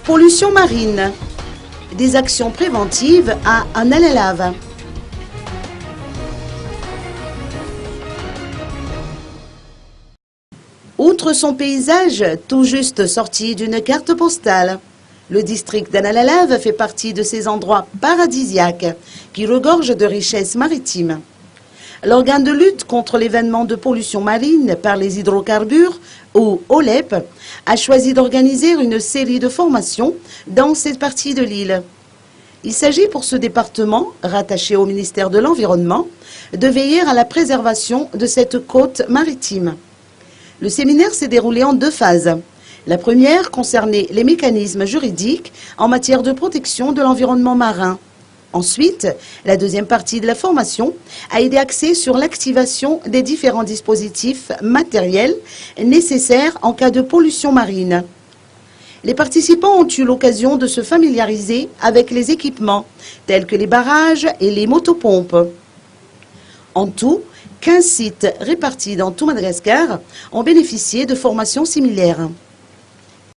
Pollution marine. Des actions préventives à Analalave. Outre son paysage tout juste sorti d'une carte postale, le district d'Analalave fait partie de ces endroits paradisiaques qui regorgent de richesses maritimes. L'organe de lutte contre l'événement de pollution marine par les hydrocarbures, ou OLEP, a choisi d'organiser une série de formations dans cette partie de l'île. Il s'agit pour ce département, rattaché au ministère de l'Environnement, de veiller à la préservation de cette côte maritime. Le séminaire s'est déroulé en 2 phases. La première concernait les mécanismes juridiques en matière de protection de l'environnement marin. Ensuite, la deuxième partie de la formation a été axée sur l'activation des différents dispositifs matériels nécessaires en cas de pollution marine. Les participants ont eu l'occasion de se familiariser avec les équipements, tels que les barrages et les motopompes. En tout, 15 sites répartis dans tout Madagascar ont bénéficié de formations similaires.